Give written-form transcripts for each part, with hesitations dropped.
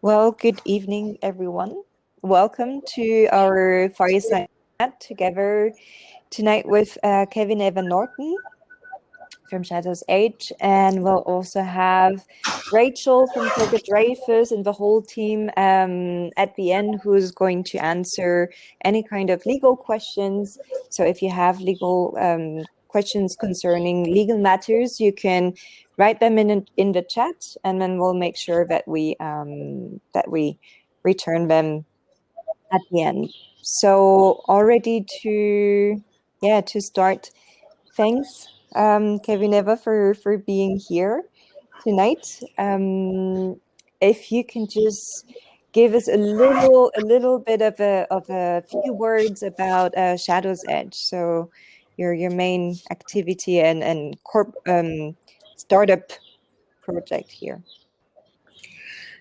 Well, good evening, everyone. Welcome to our fireside chat together tonight with Kevyn Eva Norton from Shadows Age, and we'll also have Rachel from Prager Dreifuss and the whole team at the end, who's going to answer any kind of legal questions. So if you have legal questions concerning legal matters, you can write them in the chat, and then we'll make sure that we return them at the end. So already to start, thanks, Kevyn Eva, for being here tonight. If you can just give us a little bit of a few words about Shadows Edge. So your main activity and startup project here.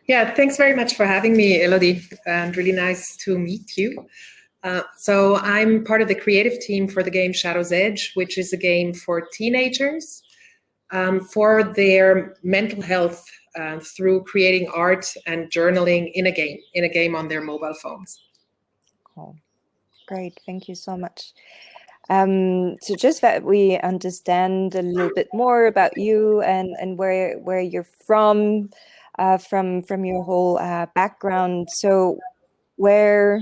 Yeah, thanks very much for having me, Elodie, and really nice to meet you. So I'm part of the creative team for the game Shadows Edge, which is a game for teenagers for their mental health through creating art and journaling in a game on their mobile phones. Cool. Great, thank you so much. So just that we understand a little bit more about you and where you're from your whole background. So where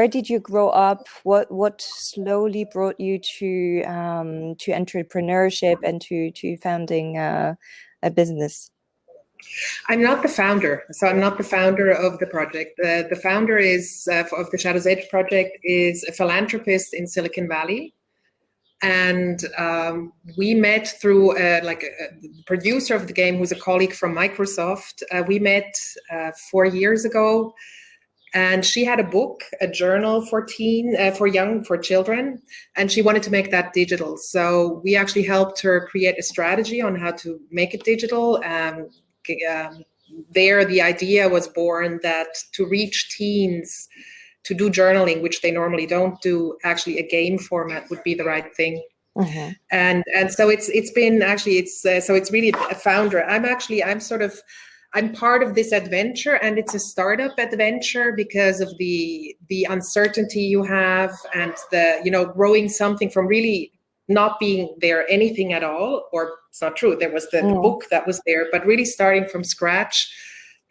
did you grow up? What slowly brought you to entrepreneurship and to founding a business? I'm not the founder, so I'm not the founder of the project. The founder is of the Shadows Edge project is a philanthropist in Silicon Valley, and we met through the producer of the game, who's a colleague from Microsoft. We met 4 years ago, and she had a book, a journal for children, and she wanted to make that digital. So we actually helped her create a strategy on how to make it digital. There, the idea was born that to reach teens to do journaling, which they normally don't do, actually a game format would be the right thing. Mm-hmm. And so it's been actually so it's really a founder. I'm part of this adventure, and it's a startup adventure because of the uncertainty you have, and the growing something from really not being there anything at all, or it's not true. There was the book that was there, but really starting from scratch,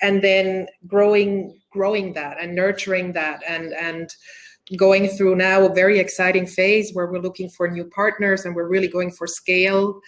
and then growing that and nurturing that, and going through now a very exciting phase where we're looking for new partners, and we're really going for scale,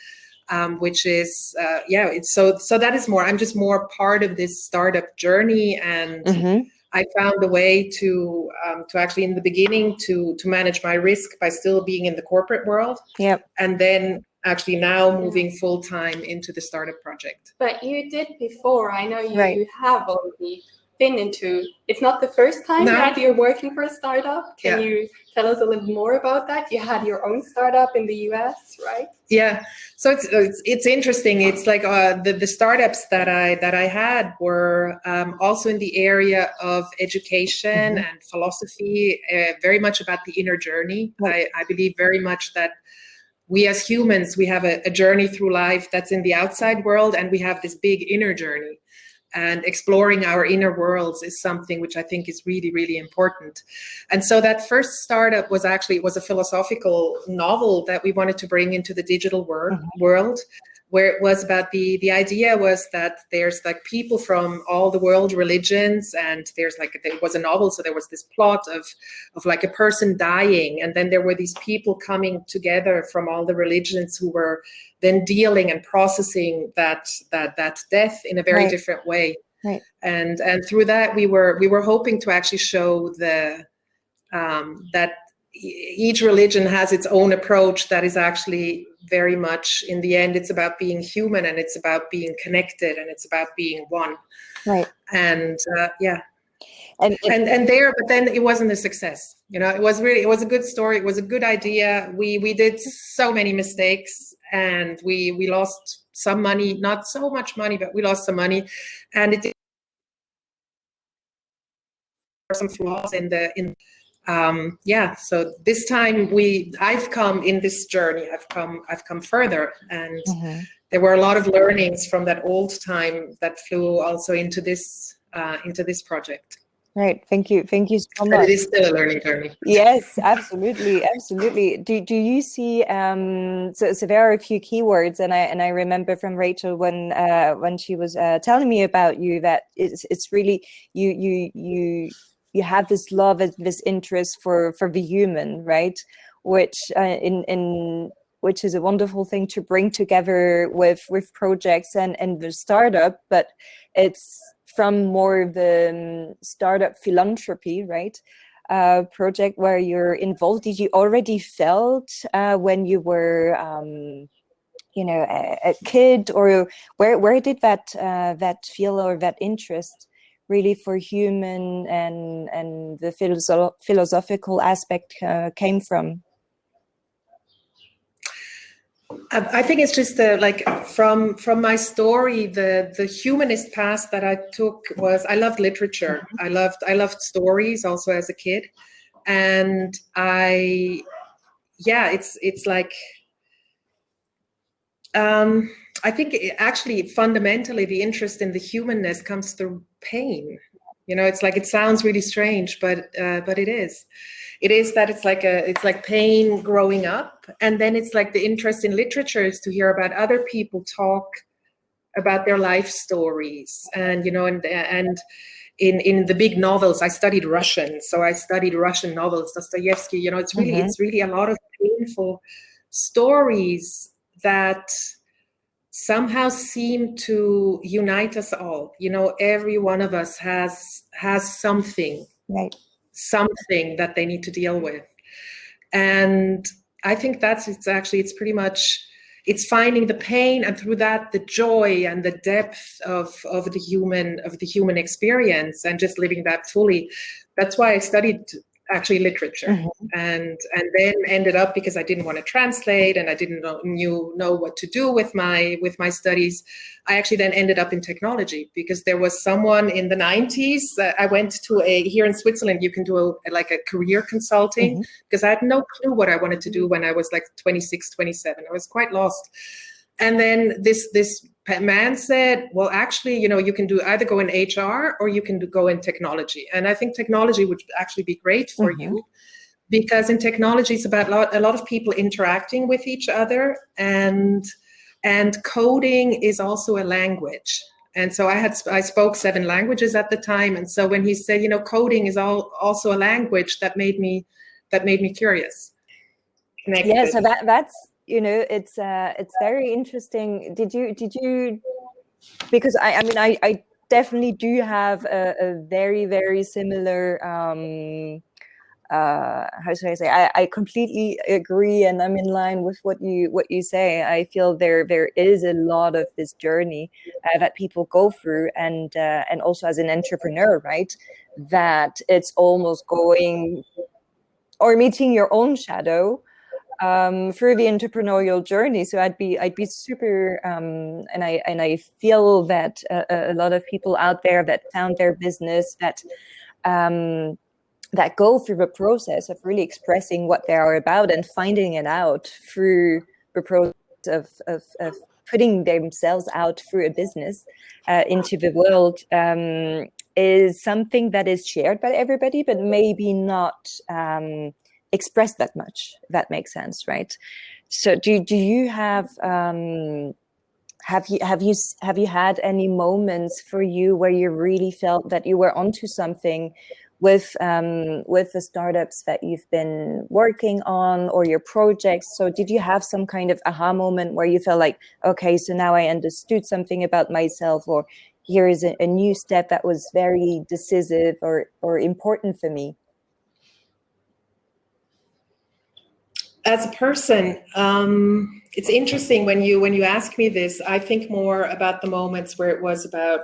which is it's so that is more. I'm just more part of this startup journey, and mm-hmm. I found a way to actually in the beginning to manage my risk by still being in the corporate world. Yep. And then actually now moving full time into the startup project. But you did before. I know you have already been into. It's not the first time that you're working for a startup. Can you tell us a little more about that? You had your own startup in the US, right? Yeah. So it's interesting. It's like the startups that I had were also in the area of education mm-hmm. and philosophy, very much about the inner journey. Right. I believe very much that we as humans, we have a journey through life that's in the outside world, and we have this big inner journey. And exploring our inner worlds is something which I think is really, really important. And so that first startup was a philosophical novel that we wanted to bring into the digital world, where it was about the idea was that there's like people from all the world religions, and there was a novel, so there was this plot of like a person dying, and then there were these people coming together from all the religions who were then dealing and processing that death in a very different way. Right. And through that we were hoping to actually show that each religion has its own approach that is actually very much, in the end, it's about being human, and it's about being connected, and it's about being one. Right. And but then it wasn't a success. It was a good story. It was a good idea. We did so many mistakes, and we lost some money, not so much money, but we lost some money, and it did some flaws so this time I've come in this journey, I've come further, and mm-hmm. there were a lot of learnings from that old time that flew also into this into this project. Right. Thank you so much. But it is still a learning journey. Yes, absolutely. Do you see so there are a few keywords, and I remember from Rachel when she was telling me about you that it's really you have this love and this interest for the human, right? Which which is a wonderful thing to bring together with projects and the startup, but it's from more the startup philanthropy, right? Project where you're involved. Did you already felt when you were, a kid, or where did that feel or that interest really for human and the philosophical aspect came from? I think it's just from my story, the humanist path that I took was I loved literature. I loved stories also as a kid, and it's like I think actually fundamentally the interest in the humanness comes through pain. It's like it sounds really strange, but it is. It is that it's like pain growing up, and then it's like the interest in literature is to hear about other people talk about their life stories, and and in the big novels. I studied Russian, so I studied Russian novels, Dostoevsky. It's really a lot of painful stories that somehow seem to unite us all. Every one of us has something. Right. Something that they need to deal with, and I think it's pretty much it's finding the pain, and through that the joy and the depth of the human experience, and just living that fully. That's why I studied actually literature, and then ended up, because I didn't want to translate and I didn't know what to do with my studies, I actually then ended up in technology, because there was someone in the 90s. I went to here in Switzerland, you can do a career consulting, because I had no clue what I wanted to do when I was like 26, 27. I was quite lost. And then this man said, well, actually, you can do either go in HR or you can go in technology. And I think technology would actually be great for you, because in technology, it's about a lot of people interacting with each other, and coding is also a language. And so I spoke 7 languages at the time. And so when he said, coding is also a language, that made me curious. Connected. Yeah, so that's it's very interesting. Did you because I definitely do have a very, very similar how should I say, I completely agree, and I'm in line with what you say. I feel there is a lot of this journey that people go through, and also as an entrepreneur, right, that it's almost going or meeting your own shadow through the entrepreneurial journey. So I'd be super, and I feel that a lot of people out there that found their business, that go through the process of really expressing what they are about and finding it out through the process of putting themselves out through a business into the world, is something that is shared by everybody, but maybe not expressed that much. That makes sense, right? So do you have you had any moments for you where you really felt that you were onto something with the startups that you've been working on, or your projects? So did you have some kind of aha moment where you felt like, okay, so now I understood something about myself, or here is a new step that was very decisive or important for me? As a person, it's interesting when you ask me this. I think more about the moments where it was about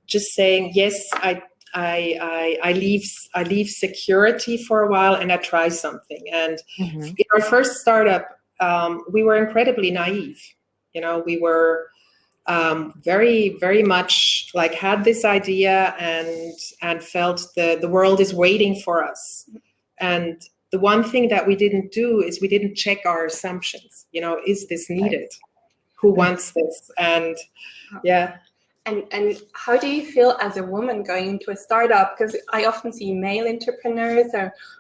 just saying, yes, I leave security for a while and I try something. And in our first startup, we were incredibly naive. We were very, very much like had this idea and felt the world is waiting for us. And the one thing that we didn't do is we didn't check our assumptions. Is this needed? Who wants this? And yeah. And how do you feel as a woman going into a startup? Because I often see male entrepreneurs,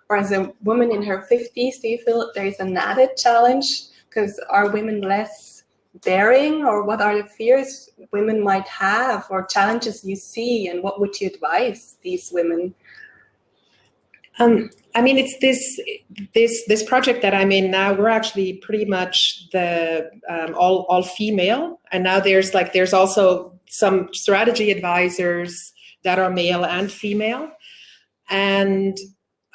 or as a woman in her 50s, do you feel there's an added challenge? Because are women less daring, or what are the fears women might have, or challenges you see, and what would you advise these women? I mean, it's this project that I'm in now. We're actually pretty much the all female, and now there's also some strategy advisors that are male and female, and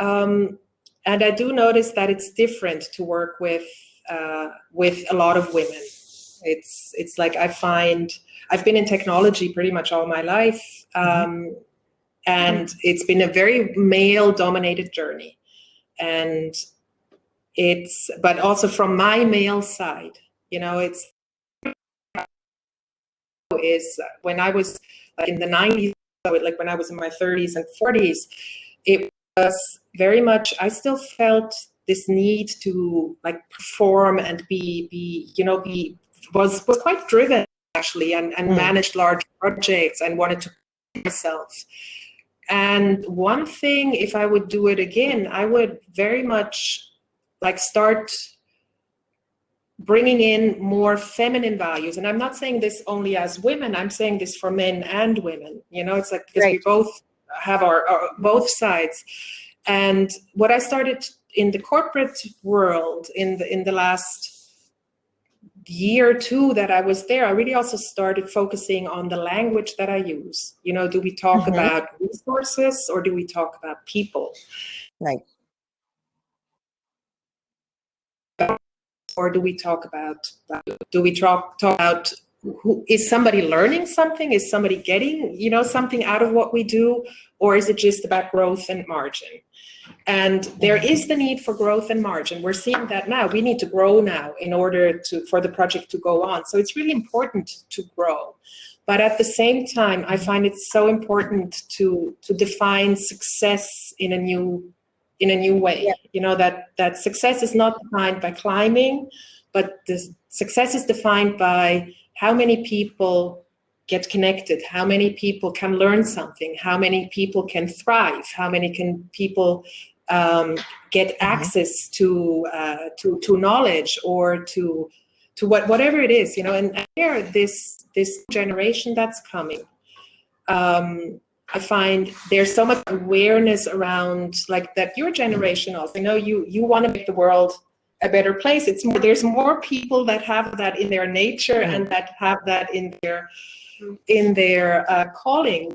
I do notice that it's different to work with a lot of women. It's like I find I've been in technology pretty much all my life. And it's been a very male-dominated journey, and but also from my male side, it's when I was like in the 90s, like when I was in my 30s and 40s, it was very much, I still felt this need to like perform and was quite driven actually, and managed large projects and wanted to myself. And one thing, if I would do it again, I would very much like start bringing in more feminine values. And I'm not saying this only as women, I'm saying this for men and women. It's like, because we both have our both sides. And what I started in the corporate world in the last year or two that I was there, I really also started focusing on the language that I use. Do we talk about resources, or do we talk about people? Right. Or do we talk about who is somebody learning something? Is somebody getting, something out of what we do? Or is it just about growth and margin? And there is the need for growth and margin. We're seeing that now. We need to grow now in order for the project to go on. So it's really important to grow. But at the same time, I find it so important to define success in a new way. That success is not defined by climbing, but the success is defined by how many people get connected, how many people can learn something, how many people can thrive, how many people get access to knowledge, or to whatever it is, and there this generation that's coming. I find there's so much awareness around like that. Your generation also, you want to make the world a better place. There's more people that have that in their nature and that have that in their calling.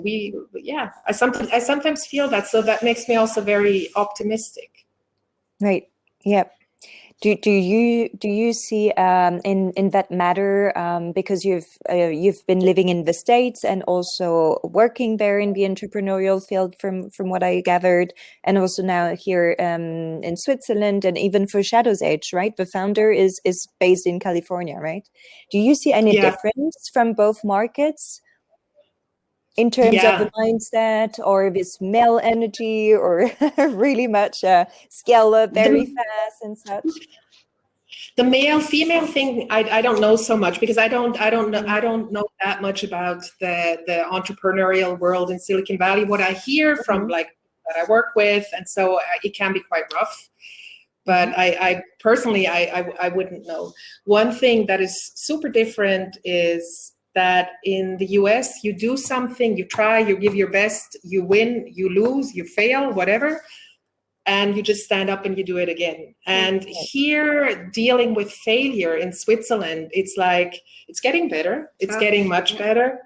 I sometimes feel that, so that makes me also very optimistic. Right. Yep. Do you see in that matter, because you've been living in the States and also working there in the entrepreneurial field from what I gathered, and also now here in Switzerland, and even for Shadows Age, right? The founder is based in California, right? Do you see any difference from both markets in terms of the mindset, or this male energy, or really much scale up very fast and such? The male female thing, I don't know so much, because I don't know that much about the entrepreneurial world in Silicon Valley. What I hear from like that I work with, and so it can be quite rough. But I personally, I wouldn't know. One thing that is super different is that in the US, you do something, you try, you give your best, you win, you lose, you fail, whatever, and you just stand up and you do it again. And here, dealing with failure in Switzerland, it's like, it's getting better, it's getting much better.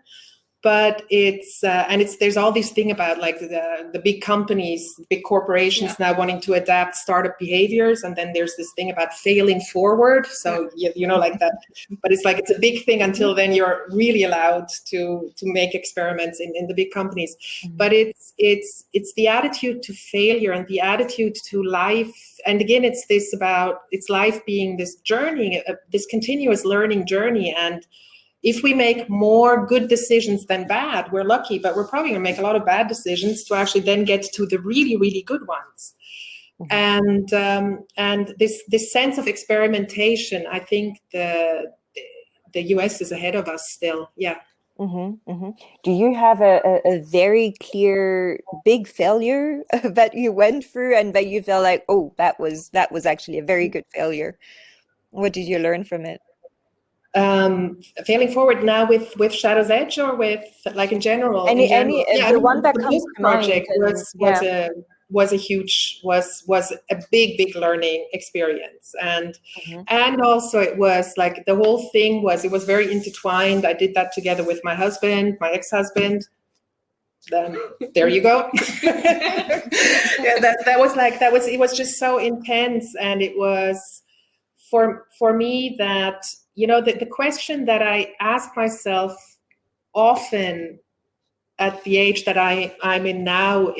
But there's all this thing about like the big companies, big corporations now wanting to adapt startup behaviors, and then there's this thing about failing forward. So like that. But it's like it's a big thing until then you're really allowed to make experiments in the big companies. But it's the attitude to failure and the attitude to life. And again, it's life being this journey, this continuous learning journey. And if we make more good decisions than bad, we're lucky, but we're probably going to make a lot of bad decisions to actually then get to the really, really good ones. And this sense of experimentation, I think the US is ahead of us still. Yeah. Do you have a very clear big failure that you went through and that you felt like, oh, that was actually a very good failure? What did you learn from it? Failing forward now with Shadow's Edge, or with like in general? The one that comes to project mind was a big learning experience, and also it was like the whole thing it was very intertwined. I did that together with my ex-husband. Then there you go. It was just so intense, and it was for me that, you know, the question that I ask myself often at the age that I'm in now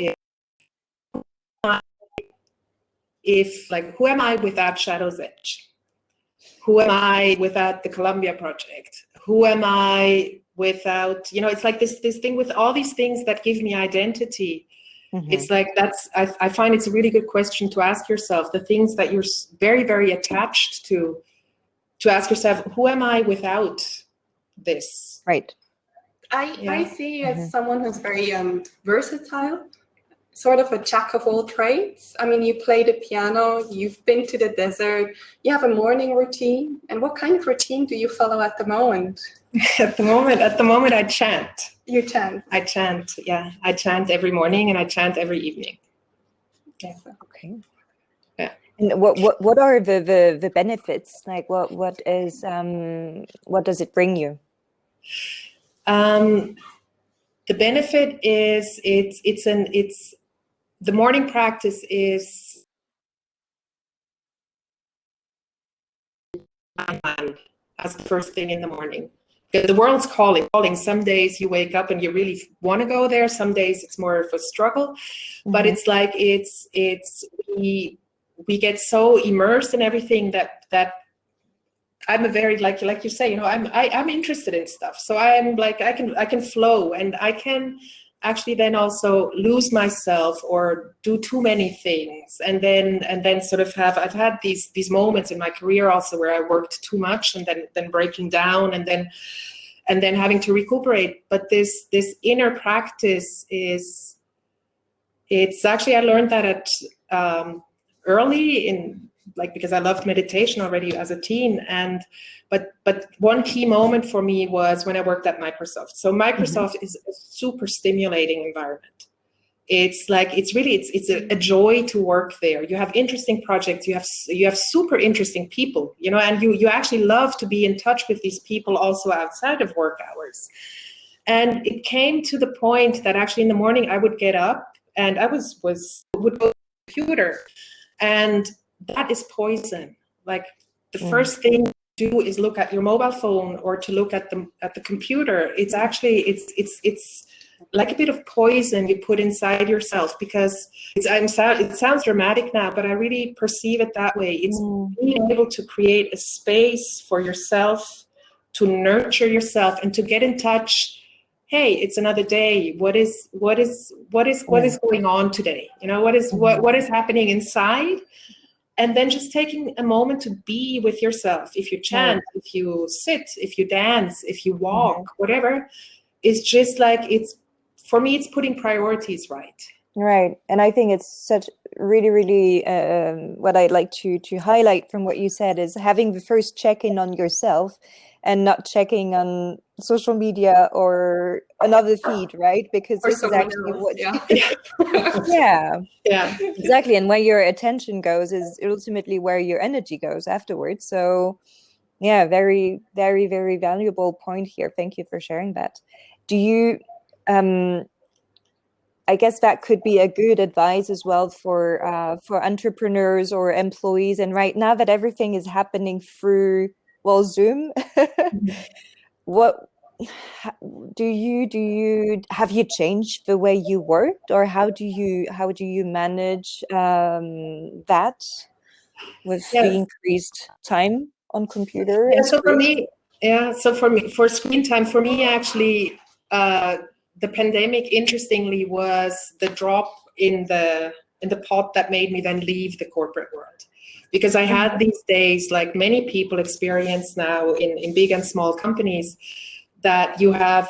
is like, who am I without Shadow's Edge? Who am I without the Columbia Project? Who am I without, you know, it's like this thing with all these things that give me identity. It's like, I find it's a really good question to ask yourself, the things that you're very, very attached to ask yourself, who am I without this? Right. I see you as someone who's very versatile, sort of a jack of all trades. I mean, you play the piano, you've been to the desert, you have a morning routine. And what kind of routine do you follow at the moment? At the moment, I chant. You chant? I chant, yeah. I chant every morning and I chant every evening. Yeah. Okay. Yeah. And what are the benefits? Like what does it bring you? The benefit is the morning practice is as the first thing in the morning. Because the world's calling. Some days you wake up and you really want to go there. Some days it's more of a struggle. But it's like we get so immersed in everything that I'm a very, like you say, you know, I'm interested in stuff. So I'm like, I can flow, and I can actually then also lose myself or do too many things, and then sort of I've had these moments in my career also where I worked too much and then breaking down and then having to recuperate. But this inner practice it's actually, I learned that at early in, like, because I loved meditation already as a teen, but one key moment for me was when I worked at Microsoft. So Microsoft is a super stimulating environment. It's like, it's a joy to work there. You have interesting projects, you have super interesting people, you know, and you actually love to be in touch with these people also outside of work hours. And it came to the point that actually in the morning I would get up and I would go to the computer, and that is poison. Like, the first thing to do is look at your mobile phone or to look at the computer. It's actually it's like a bit of poison you put inside yourself, because it sounds dramatic now, but I really perceive it that way. It's being able to create a space for yourself, to nurture yourself, and to get in touch. Hey, it's another day. What is going on today? You know, what is happening inside? And then just taking a moment to be with yourself. If you chant, if you sit, if you dance, if you walk, whatever, it's just like, for me, it's putting priorities right. Right. And I think it's such really, what I'd like to highlight from what you said is having the first check-in on yourself and not checking on social media or another feed, right? Because this is actually what exactly. And where your attention goes is ultimately where your energy goes afterwards. So yeah, very, very, very valuable point here. Thank you for sharing that. Do you I guess that could be a good advice as well for entrepreneurs or employees. And right now that everything is happening through, well, Zoom, what do you have you changed the way you worked, or how do you manage that with the increased time on computer? For screen time, for me actually, the pandemic, interestingly, was the drop in the pot that made me then leave the corporate world. Because I had these days, like many people experience now in big and small companies, that you have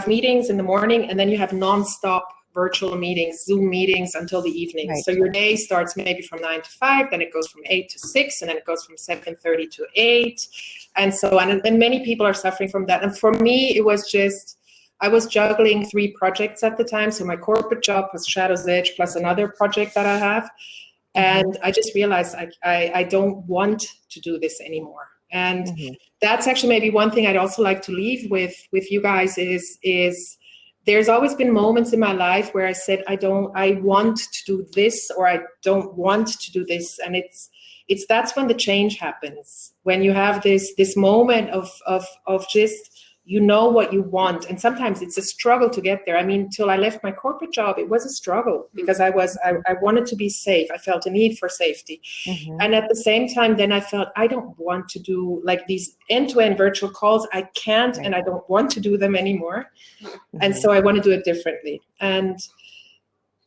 meetings in the morning, and then you have nonstop virtual meetings, Zoom meetings until the evening. Right. So your day starts maybe from 9 to 5, then it goes from 8 to 6, and then it goes from 7:30 to 8. And so on. And many people are suffering from that. And for me, it was just, I was juggling 3 projects at the time. So my corporate job was Shadow's Edge plus another project that I have. And I just realized I don't want to do this anymore. And that's actually maybe one thing I'd also like to leave with you guys is there's always been moments in my life where I said, I want to do this, or I don't want to do this. And that's when the change happens, when you have this moment of just, you know what you want. And sometimes it's a struggle to get there. I mean, till I left my corporate job, it was a struggle because I wanted to be safe. I felt a need for safety. And at the same time, then I felt I don't want to do like these end-to-end virtual calls. I can't, and I don't want to do them anymore. And so I want to do it differently. And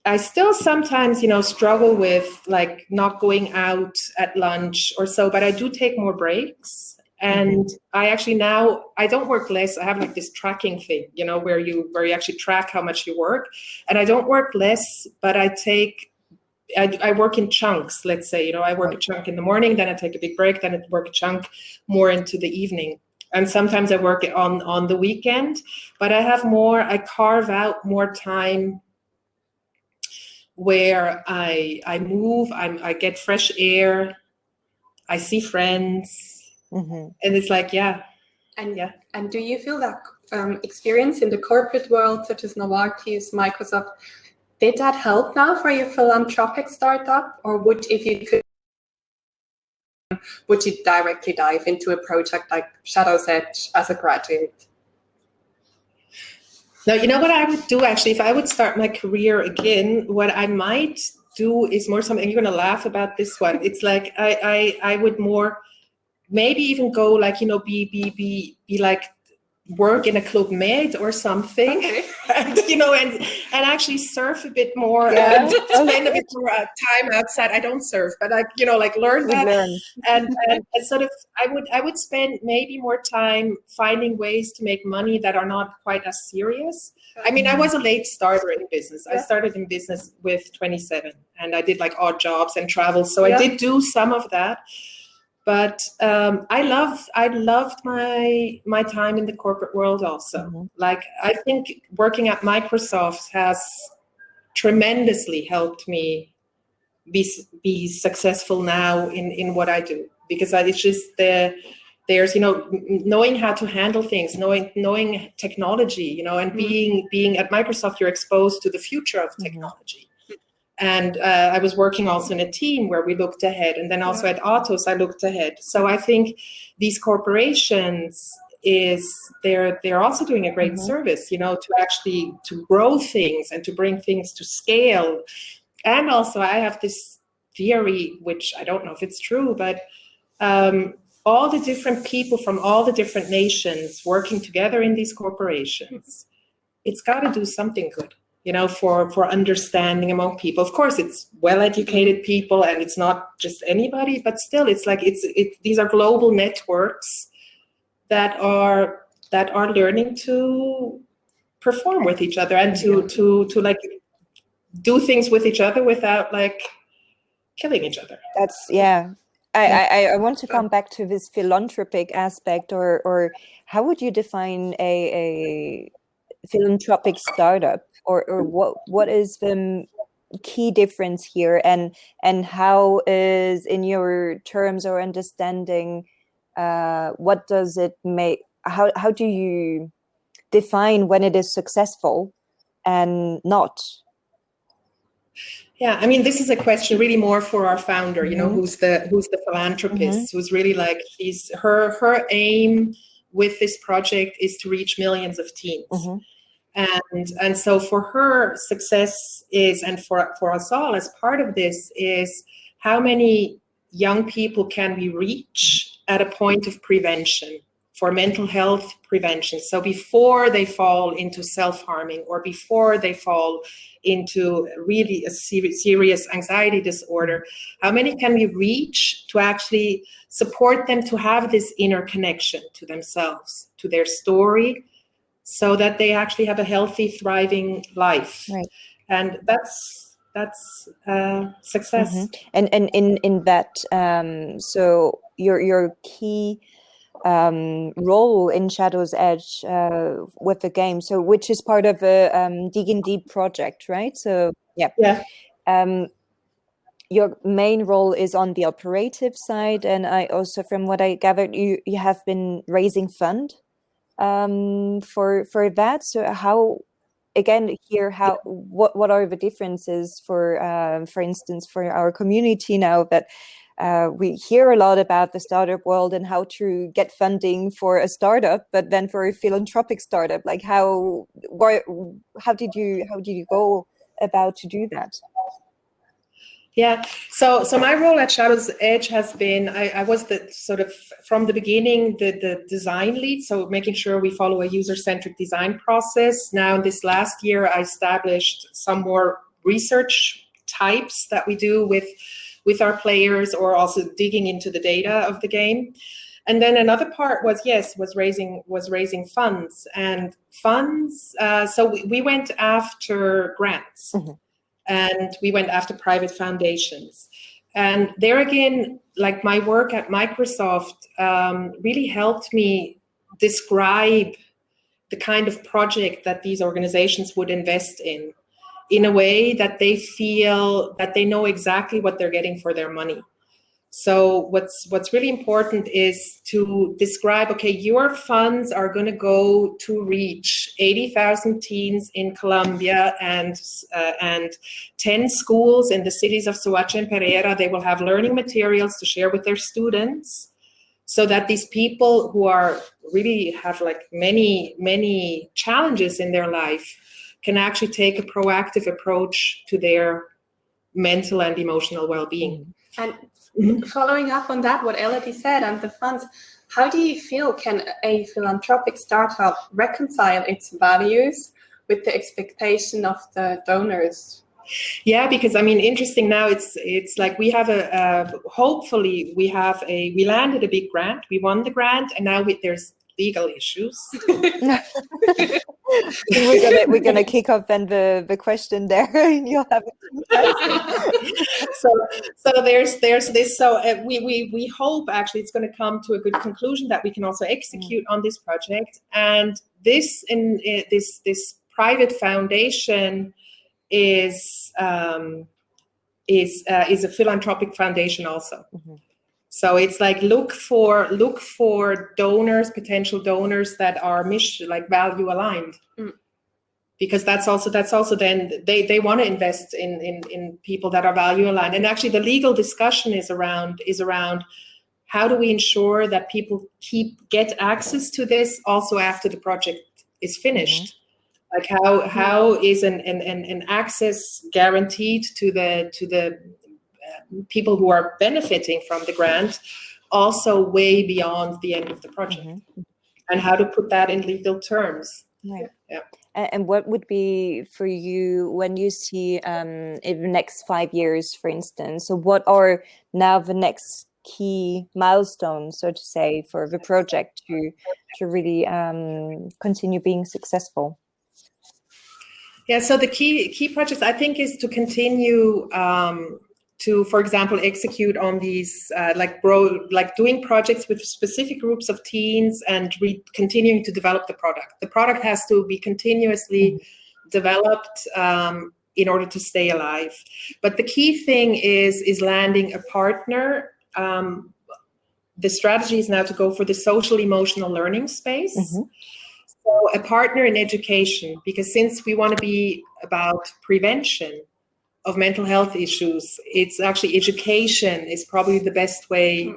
I still sometimes, struggle with like not going out at lunch or so, but I do take more breaks. And I actually now, I don't work less. I have like this tracking thing, where you actually track how much you work. And I don't work less, but I work in chunks, let's say, I work a chunk in the morning, then I take a big break, then I work a chunk more into the evening. And sometimes I work on the weekend, but I carve out more time where I move, I get fresh air, I see friends. And it's like, And do you feel that experience in the corporate world, such as Novartis, Microsoft, did that help now for your philanthropic startup? Or would you directly dive into a project like Shadow's Edge as a graduate? Now, you know what I would do actually, if I would start my career again, what I might do is more something, you're going to laugh about this one. It's like, I would more, maybe even go like, be like work in a Club Med or something, and actually surf a bit more, and spend a bit more time outside. I don't surf, but learn that. And sort of, I would spend maybe more time finding ways to make money that are not quite as serious. I mean, I was a late starter in business. I started in business with 27, and I did like odd jobs and travel. So I did do some of that. But I loved my time in the corporate world also. Like, I think working at Microsoft has tremendously helped me be successful now in what I do, because it's just there's knowing how to handle things, knowing technology, and being at Microsoft, you're exposed to the future of technology. And I was working also in a team where we looked ahead. And then also at Atos, I looked ahead. So I think these corporations, they're also doing a great service, to grow things and to bring things to scale. And also I have this theory, which I don't know if it's true, but all the different people from all the different nations working together in these corporations, it's got to do something good. For understanding among people. Of course, it's well-educated people, and it's not just anybody, but still, it's like these are global networks that are learning to perform with each other and to like do things with each other without like killing each other. I want to come back to this philanthropic aspect, or how would you define a philanthropic startup? Or what is the key difference here, and how is, in your terms or understanding, what does it make? How do you define when it is successful and not? Yeah, I mean, this is a question really more for our founder. Who's the philanthropist? Who's really like her aim with this project is to reach millions of teens. And so for her, success is, and for us all as part of this, is how many young people can we reach at a point of prevention, for mental health prevention. So before they fall into self-harming, or before they fall into really a serious anxiety disorder, how many can we reach to actually support them to have this inner connection to themselves, to their story, so that they actually have a healthy, thriving life. Right. And that's success. And in that, so your key role in Shadow's Edge with the game, so which is part of a D&D project, right? So yeah. Your main role is on the operative side, and I also, from what I gathered, you have been raising fund for that. So how, again, here, what are the differences for instance, for our community now that we hear a lot about the startup world and how to get funding for a startup, but then for a philanthropic startup, like how did you go about to do that? Yeah, so my role at Shadow's Edge has been, I was the sort of, from the beginning, the design lead, so making sure we follow a user-centric design process. Now, this last year, I established some more research types that we do with our players, or also digging into the data of the game. And then another part was raising funds. And funds, so we went after grants. And we went after private foundations. And there again, like my work at Microsoft really helped me describe the kind of project that these organizations would invest in a way that they feel that they know exactly what they're getting for their money. So what's really important is to describe, okay, your funds are going to go to reach 80,000 teens in Colombia and 10 schools in the cities of Soacha and Pereira. They will have learning materials to share with their students, so that these people who are really have like many challenges in their life can actually take a proactive approach to their mental and emotional well-being. And following up on that, what Elodie said, and the funds, how do you feel can a philanthropic startup reconcile its values with the expectation of the donors? Yeah, because I mean, interesting now, it's like we have hopefully we landed a big grant, we won the grant, and now there's legal issues. We're gonna kick off then the question there, and you'll have so there's this. So we hope actually it's going to come to a good conclusion that we can also execute on this project. And this private foundation is a philanthropic foundation also. So it's like look for donors, potential donors that are value aligned, because that's also then they want to invest in people that are value aligned. And actually, the legal discussion is around how do we ensure that people get access to this also after the project is finished. Like how is an access guaranteed to the people who are benefiting from the grant, also way beyond the end of the project, and how to put that in legal terms. Right. Yeah. And what would be for you when you see in the next 5 years, for instance? So what are now the next key milestones, so to say, for the project to really continue being successful? Yeah. So the key projects, I think, is to continue to, for example, execute on these, doing projects with specific groups of teens and continuing to develop the product. The product has to be continuously developed in order to stay alive. But the key thing is landing a partner. The strategy is now to go for the social emotional learning space. So a partner in education, because since we want to be about prevention of mental health issues, it's actually education is probably the best way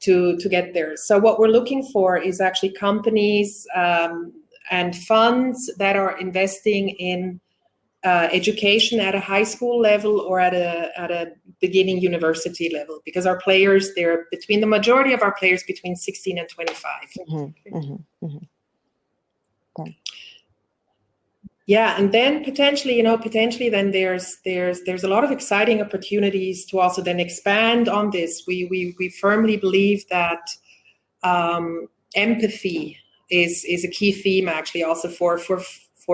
to get there. So what we're looking for is actually companies and funds that are investing in education at a high school level or at a beginning university level, because our players, the majority of our players between 16 and 25. Okay. Yeah, and then potentially then there's a lot of exciting opportunities to also then expand on this. We firmly believe that empathy is a key theme actually also for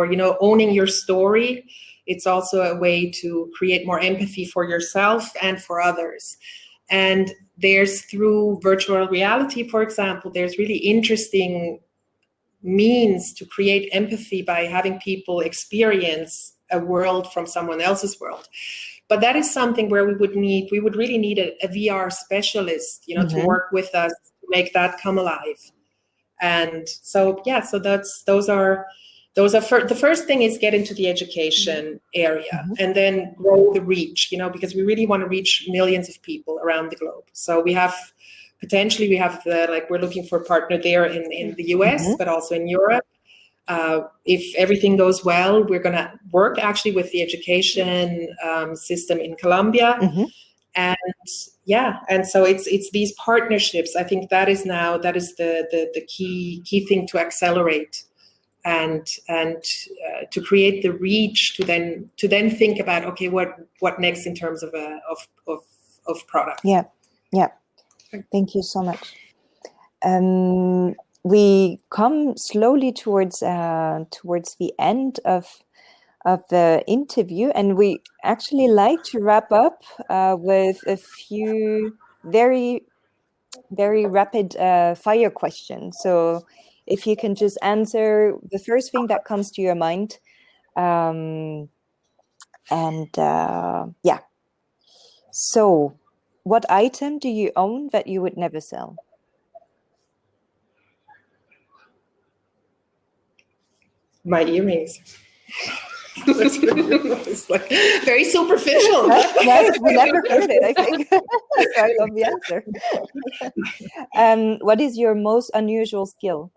you know, owning your story. It's also a way to create more empathy for yourself and for others. And there's, through virtual reality, for example, there's really interesting means to create empathy by having people experience a world from someone else's world. But that is something where we would really need a VR specialist, you know, to work with us to make that come alive. And so, yeah, so the first thing is get into the education area and then grow the reach, you know, because we really want to reach millions of people around the globe. So we have we're looking for a partner there in the US, but also in Europe. If everything goes well, we're going to work actually with the education system in Colombia. And so it's these partnerships. I think that is the key thing to accelerate and to create the reach to then think about, okay, what next in terms of product. Yeah. Thank you so much. We come slowly towards the end of the interview, and we actually like to wrap up with a few very, very rapid fire questions. So if you can just answer the first thing that comes to your mind. So what item do you own that you would never sell? My earrings. It's like very superficial. Yes, we never heard it, I think. So I love the answer. What is your most unusual skill?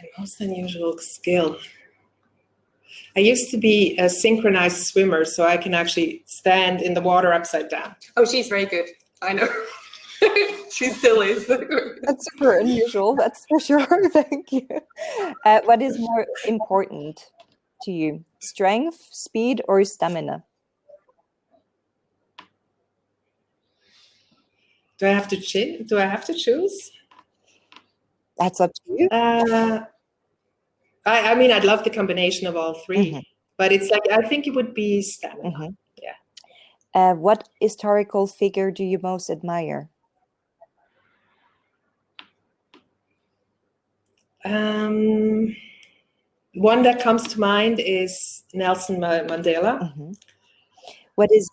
My most unusual skill. I used to be a synchronized swimmer, so I can actually stand in the water upside down. Oh, she's very good. I know. She still is. That's super unusual, that's for sure. Thank you. What is more important to you? Strength, speed, or stamina? Do I have to choose? That's up to you. I mean, I'd love the combination of all three, but it's like, I think it would be stamina. Yeah. What historical figure do you most admire? One that comes to mind is Nelson Mandela. What is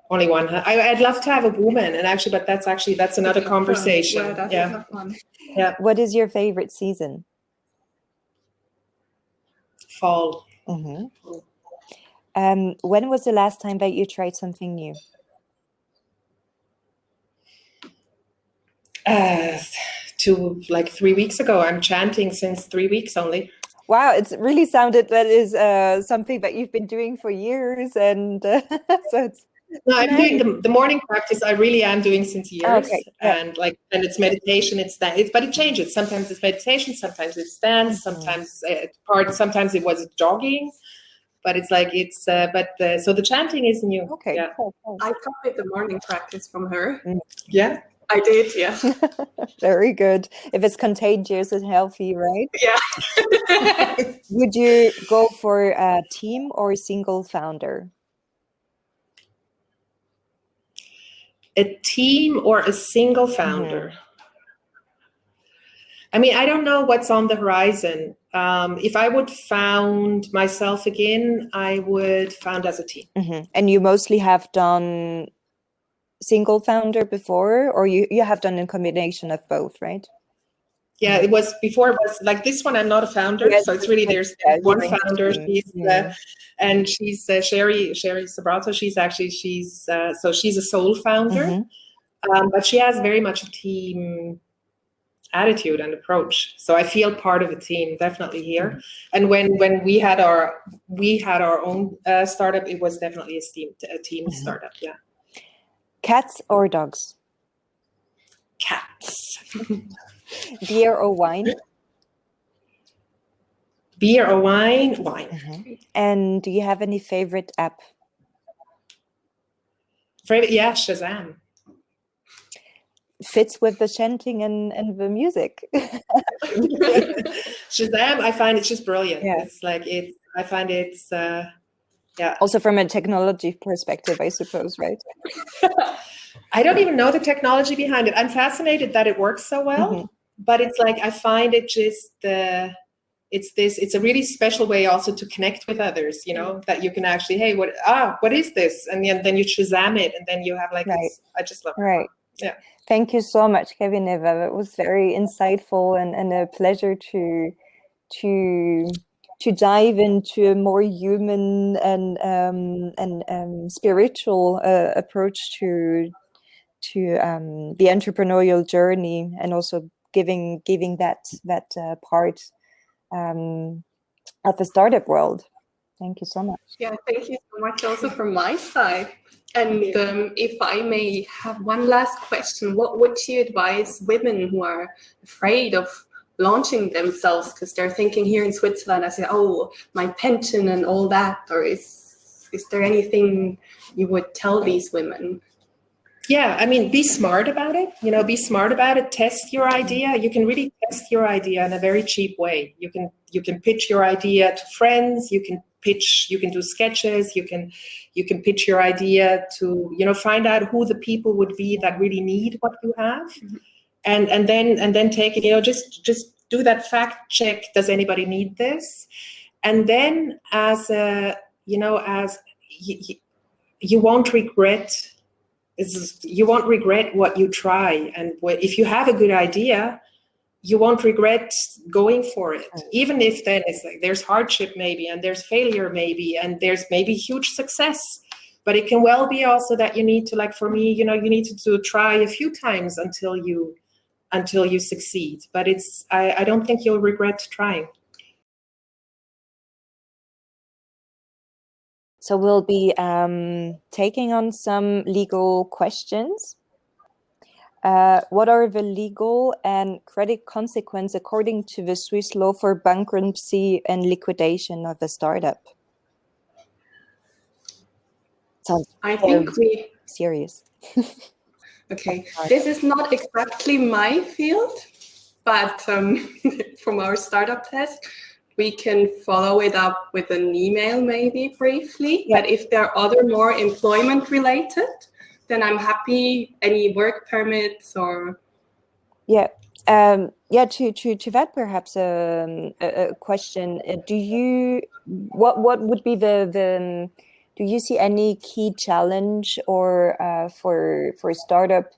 only one. I'd love to have a woman, and but that's another conversation. That's a tough one. Yeah. What is your favorite season? Fall. When was the last time that you tried something new? 3 weeks ago. I'm chanting since 3 weeks only. Wow, it's really sounded that is something that you've been doing for years, and so it's. No, I'm doing the morning practice. I really am doing since years, and it's meditation. But it changes. Sometimes it's meditation, sometimes it's dance, sometimes sometimes it was jogging. But so the chanting is new. Okay, yeah. cool. I copied the morning practice from her. Yeah. I did, yeah. Very good. If it's contagious and healthy, right? Yeah. Would you go for a team or a single founder? A team or a single founder? I mean, I don't know what's on the horizon. If I would found myself again, I would found as a team. And you mostly have done single founder before, or you have done a combination of both, right? Yeah, it was before. It was like this one. I'm not a founder, so it's really there's one founder. She's and she's Sherry Sabrato. She's a sole founder, but she has very much a team attitude and approach. So I feel part of a team, definitely here. And when we had our own startup, it was definitely a team startup. Yeah. Cats or dogs? Cats. Beer or wine? Beer or wine? Wine. And do you have any favorite app? Favorite? Yeah, Shazam. fits with the chanting and the music. Shazam, I find it's just brilliant. Yeah. It's like I find it's yeah. Also from a technology perspective, I suppose, right? I don't even know the technology behind it. I'm fascinated that it works so well, but it's like I find it just it's a really special way also to connect with others, you know, that you can actually, hey, what is this? And then you Shazam it, and then you have like, I just love it. Right. Yeah. Thank you so much, Kevyn Eva. It was very insightful and a pleasure to dive into a more human and spiritual approach to the entrepreneurial journey, and also giving that part of the startup world. Thank you so much. Yeah, thank you so much also from my side. And if I may have one last question, what would you advise women who are afraid of launching themselves because they're thinking here in Switzerland, I say, oh, my pension and all that, or is there anything you would tell these women? Yeah, I mean, be smart about it. You know, be smart about it. Test your idea. You can really test your idea in a very cheap way. You can pitch your idea to friends. You can do sketches. You can pitch your idea to, you know, find out who the people would be that really need what you have, and then take it. You know, just do that fact check. Does anybody need this? And then you won't regret. You won't regret what you try, and if you have a good idea, you won't regret going for it. Even if then it's like there's hardship maybe, and there's failure maybe, and there's maybe huge success, but it can well be also that you need to, like for me, you know, you need to try a few times until you succeed. But I don't think you'll regret trying. So we'll be taking on some legal questions. What are the legal and credit consequences according to the Swiss law for bankruptcy and liquidation of a startup? Sounds serious. Okay, this is not exactly my field, but from our startup test, we can follow it up with an email maybe briefly. Yeah. But if there are other more employment related, then I'm happy. Any work permits or to that perhaps a question. What would be the do you see any key challenge or for startup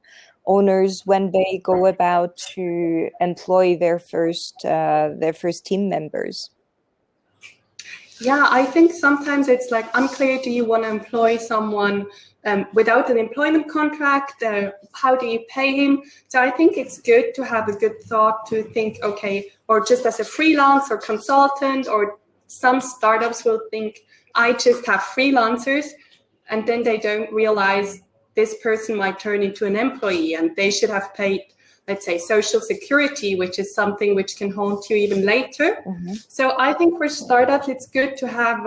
owners when they go about to employ their first team members? Yeah, I think sometimes it's like unclear. Do you want to employ someone without an employment contract? How do you pay him? So I think it's good to have a good thought to think, okay, or just as a freelance or consultant, or some startups will think, I just have freelancers, and then they don't realize this person might turn into an employee and they should have paid, let's say, Social Security, which is something which can haunt you even later. Mm-hmm. So I think for startups, it's good to have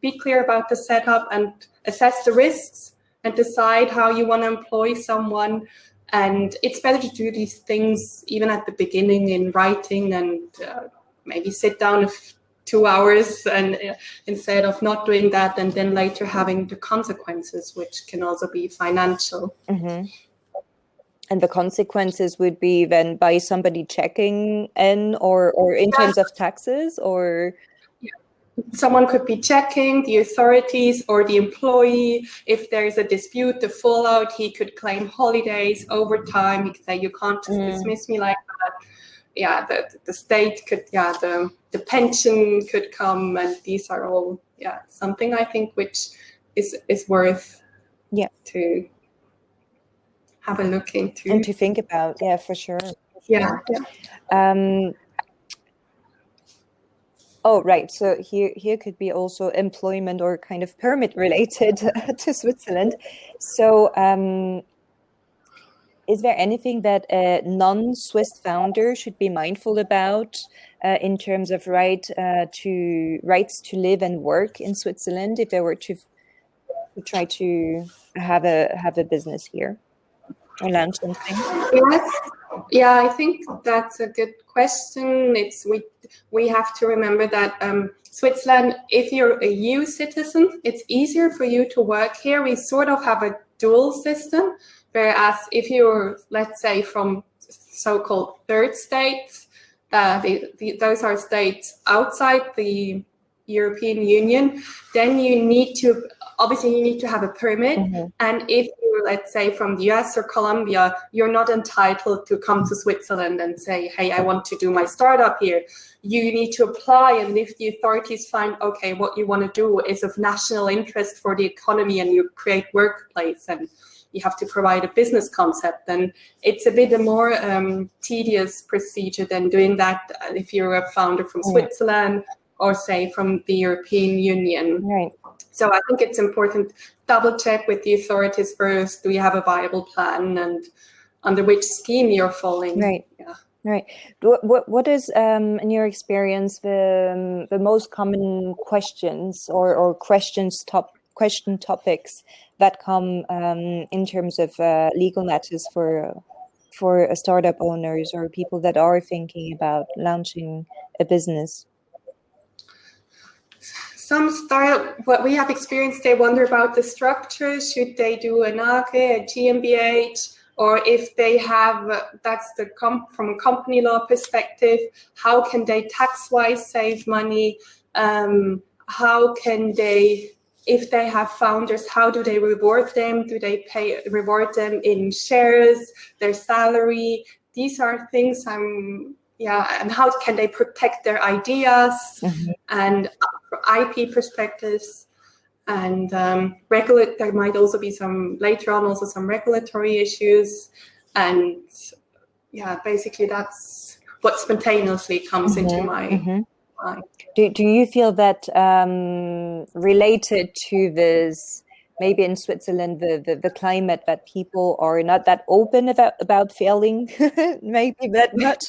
be clear about the setup and assess the risks and decide how you want to employ someone. And it's better to do these things even at the beginning in writing and maybe sit down 2 hours and instead of not doing that and then later having the consequences, which can also be financial. Mm-hmm. And the consequences would be then by somebody checking in or in terms of taxes, or? Yeah. Someone could be checking, the authorities or the employee. If there is a dispute, the fallout, he could claim holidays, overtime. He could say, you can't just dismiss me like that. Yeah, the state could, the pension could come, and these are all, something I think which is worth to have a look into. And to think about, for sure. Yeah. Oh, right. So here could be also employment or kind of permit related to Switzerland. So is there anything that a non-Swiss founder should be mindful about in terms of rights to live and work in Switzerland if they were to try to have a business here? or launch something? Yes. Yeah, I think that's a good question. We have to remember that Switzerland, if you're a EU citizen, it's easier for you to work here. We sort of have a dual system, whereas if you're, let's say, from so-called third states, those are states outside the European Union, then you need to have a permit. And if you're, let's say, from the US or Colombia, you're not entitled to come to Switzerland and say, hey, I want to do my startup here. You need to apply, and if the authorities find, okay, what you want to do is of national interest for the economy, and you create workplace and you have to provide a business concept, then it's a bit more tedious procedure than doing that if you're a founder from Switzerland or say from the European Union. Right. So I think it's important, double check with the authorities first. Do you have a viable plan, and under which scheme you're falling? Right. Yeah. Right. What is, in your experience, the most common questions or question topics that come in terms of legal matters for startup owners or people that are thinking about launching a business? Some startup, what we have experienced, they wonder about the structure. Should they do an AG, a GmbH, or if they have, from a company law perspective, how can they tax-wise save money? How can they, if they have founders, how do they reward them? Do they reward them in shares, their salary? These are things and how can they protect their ideas and IP perspectives, and there might also be some regulatory issues, and basically that's what spontaneously comes into my mind. Do you feel that related to this, maybe in Switzerland, the climate, that people are not that open about failing, maybe that much,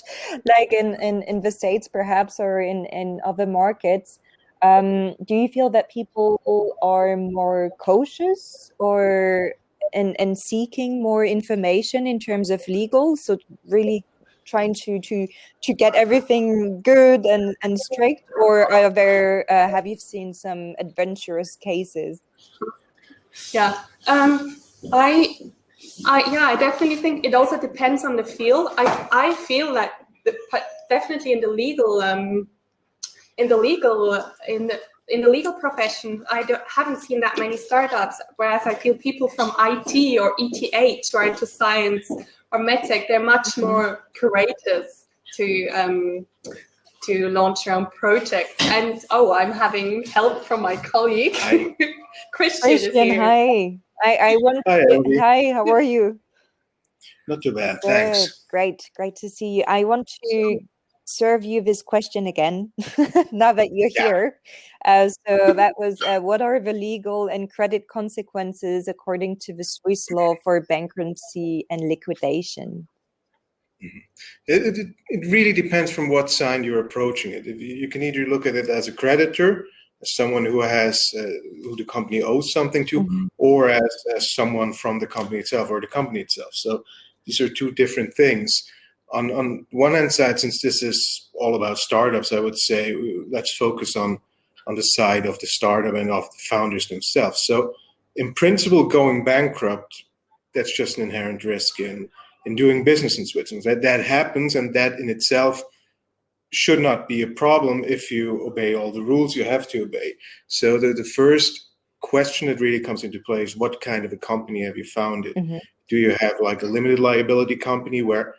like in the States perhaps, or in other markets? Do you feel that people are more cautious or and seeking more information in terms of legal? So really trying to get everything good and straight, or are there have you seen some adventurous cases? Yeah, I definitely think it also depends on the field. I feel that definitely in the legal profession, haven't seen that many startups. Whereas I feel people from IT or ETH, or into science or medtech, they're much more courageous to launch their own project. And I'm having help from my colleague. Christian is here. Hi. I want to, hi, how are you? Not too bad, Good. thanks. Great to see you. I want to serve you this question again now that you're here. So that was, what are the legal and credit consequences according to the Swiss law for bankruptcy and liquidation? It really depends from what side you're approaching it. You can either look at it as a creditor, as someone who the company owes something to, or as someone from the company itself or the company itself. So these are two different things. On one hand side, since this is all about startups, I would say let's focus on the side of the startup and of the founders themselves. So in principle, going bankrupt, that's just an inherent risk in doing business in Switzerland. That happens, and that in itself should not be a problem if you obey all the rules you have to obey. So the first question that really comes into play is, what kind of a company have you founded? Do you have like a limited liability company where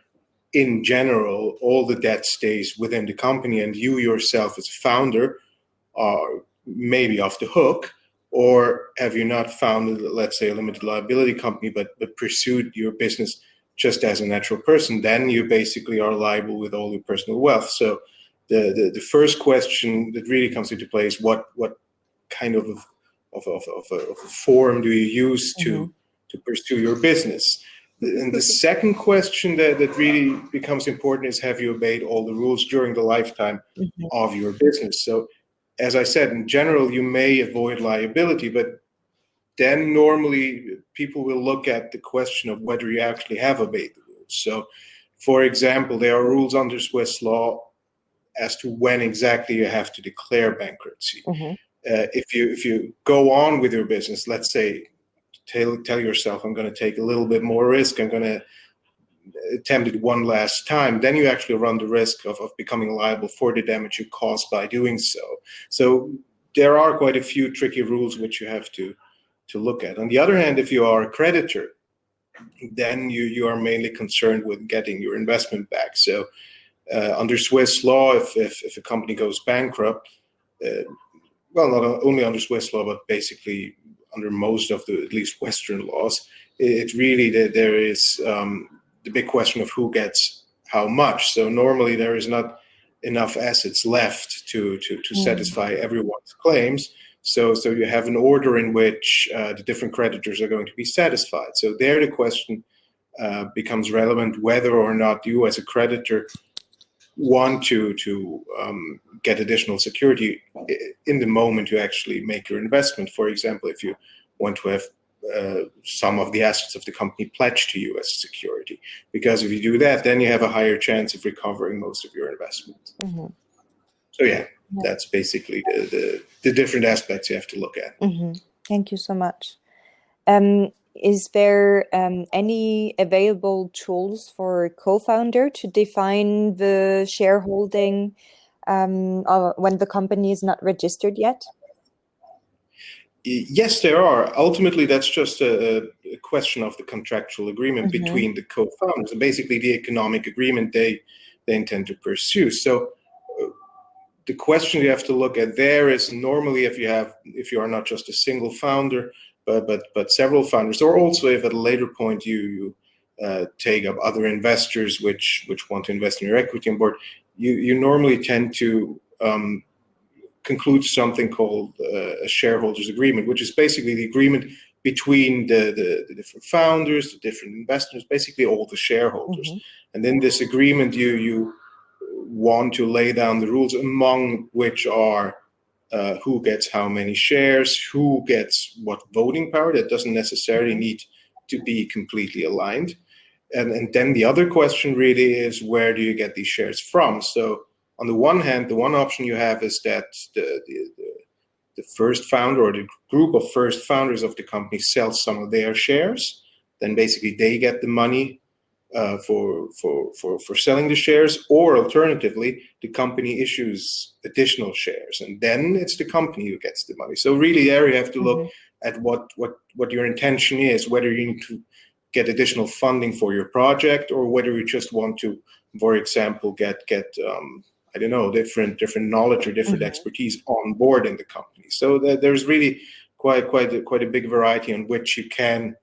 in general all the debt stays within the company and you yourself as a founder are maybe off the hook? Or have you not founded, let's say, a limited liability company, but pursued your business just as a natural person? Then you basically are liable with all your personal wealth. So the first question that really comes into play is, what kind of a form do you use to pursue your business? And the second question that really becomes important is, have you obeyed all the rules during the lifetime of your business? So as I said, in general, you may avoid liability, but then normally people will look at the question of whether you actually have obeyed the rules. So, for example, there are rules under Swiss law as to when exactly you have to declare bankruptcy. If you go on with your business, let's say, tell yourself, I'm going to take a little bit more risk, I'm going to attempt it one last time, then you actually run the risk of becoming liable for the damage you caused by doing so. So there are quite a few tricky rules which you have to look at. On the other hand, if you are a creditor, then you are mainly concerned with getting your investment back. So under Swiss law, if a company goes bankrupt, well, not only under Swiss law, but basically under most of the, at least Western laws, it's really that there is the big question of who gets how much. So normally there is not enough assets left to satisfy everyone's claims. So you have an order in which the different creditors are going to be satisfied. So there the question becomes relevant whether or not you as a creditor want to get additional security in the moment you actually make your investment. For example, if you want to have some of the assets of the company pledged to you as security, because if you do that, then you have a higher chance of recovering most of your investment. So yeah, that's basically the different aspects you have to look at. Thank you so much. Is there any available tools for a co-founder to define the shareholding when the company is not registered yet? Yes, there are. Ultimately, that's just a question of the contractual agreement between the co-founders and basically the economic agreement they intend to pursue. So the question you have to look at there is normally if you are not just a single founder, but several founders, or also if at a later point you take up other investors which want to invest in your equity on board, you normally tend to conclude something called a shareholders agreement, which is basically the agreement between the different founders, the different investors, basically all the shareholders. And in this agreement, you want to lay down the rules, among which are who gets how many shares, who gets what voting power. That doesn't necessarily need to be completely aligned. And then the other question really is, where do you get these shares from? So on the one hand, the one option you have is that the first founder or the group of first founders of the company sells some of their shares. Then basically they get the money for selling the shares, or alternatively, the company issues additional shares, and then it's the company who gets the money. So really, there you have to look at what your intention is, whether you need to get additional funding for your project, or whether you just want to, for example, get I don't know, different knowledge or different expertise on board in the company. So there's really quite a big variety on which you can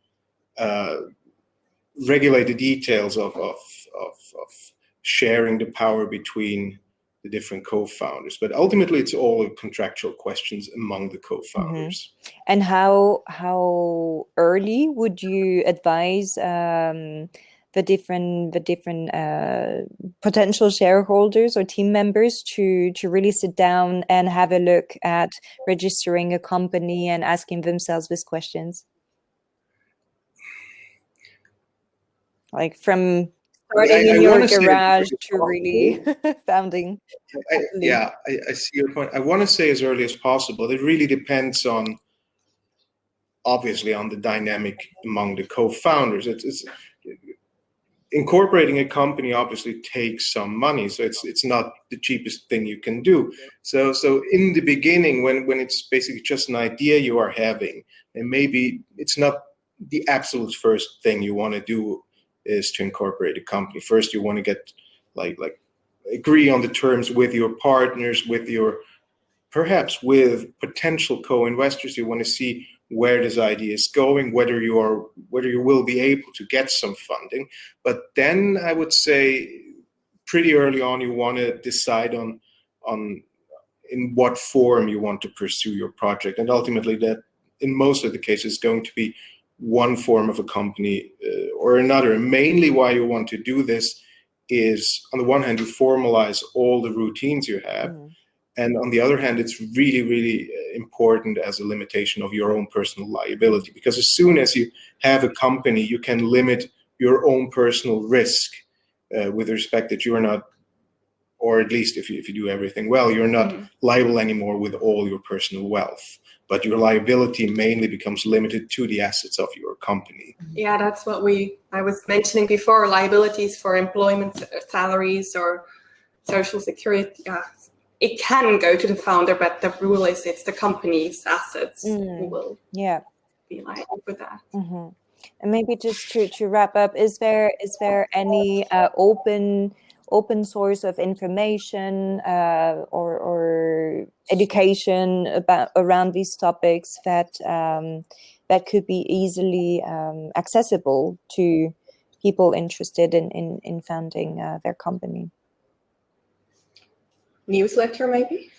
regulate the details of sharing the power between the different co-founders. But ultimately, it's all contractual questions among the co-founders. And how early would you advise the different potential shareholders or team members to really sit down and have a look at registering a company and asking themselves these questions? Like from starting in your garage to really founding. I see your point. I want to say as early as possible. It really depends on, obviously, on the dynamic among the co-founders. It's incorporating a company obviously takes some money, so it's not the cheapest thing you can do. So in the beginning, when it's basically just an idea you are having, and maybe it's not the absolute first thing you want to do is to incorporate a company. First, you want to get like agree on the terms with your partners, perhaps with potential co-investors. You want to see where this idea is going, whether you will be able to get some funding. But then I would say pretty early on you want to decide on in what form you want to pursue your project, and ultimately that in most of the cases is going to be one form of a company or another. And mainly why you want to do this is, on the one hand, you formalize all the routines you have, And on the other hand, it's really, really important as a limitation of your own personal liability, because as soon as you have a company, you can limit your own personal risk with respect that you are not, or at least if you do everything well, you're not liable anymore with all your personal wealth. But your liability mainly becomes limited to the assets of your company. Yeah, that's what I was mentioning before, liabilities for employment, salaries, or social security. Yeah. It can go to the founder, but the rule is it's the company's assets who will be liable for that. And maybe just to wrap up, is there any open source of information or education around these topics that could be easily accessible to people interested in founding their company? Newsletter, maybe?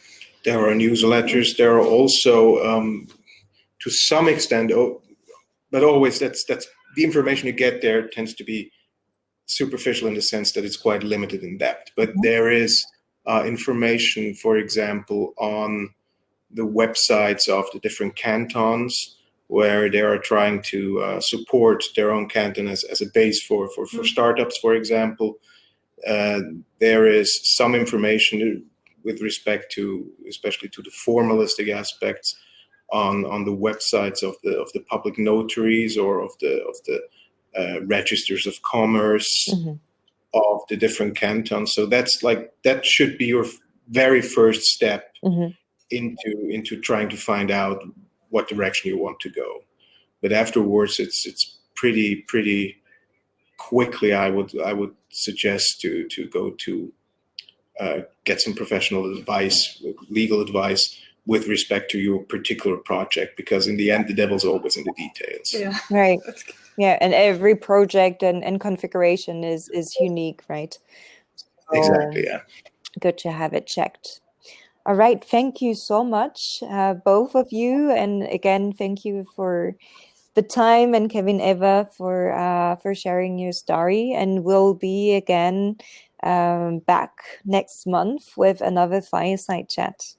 There are newsletters. There are also, to some extent, but always that's the information you get there tends to be superficial in the sense that it's quite limited in depth. But there is information, for example, on the websites of the different cantons, where they are trying to support their own canton as a base for startups, for example. There is some information with respect to, especially to the formalistic aspects, on the websites of the public notaries or of the registers of commerce of the different cantons. So that should be your very first step into trying to find out what direction you want to go. But afterwards, it's pretty quickly. I would suggest to go to get some professional advice, legal advice, with respect to your particular project, because in the end, the devil's always in the details. Yeah. Right. Yeah, and every project and configuration is unique, right? So, exactly, yeah. Good to have it checked. All right, thank you so much, both of you. And again, thank you for the time, and Kevyn Eva for sharing your story. And we'll be again back next month with another fireside chat.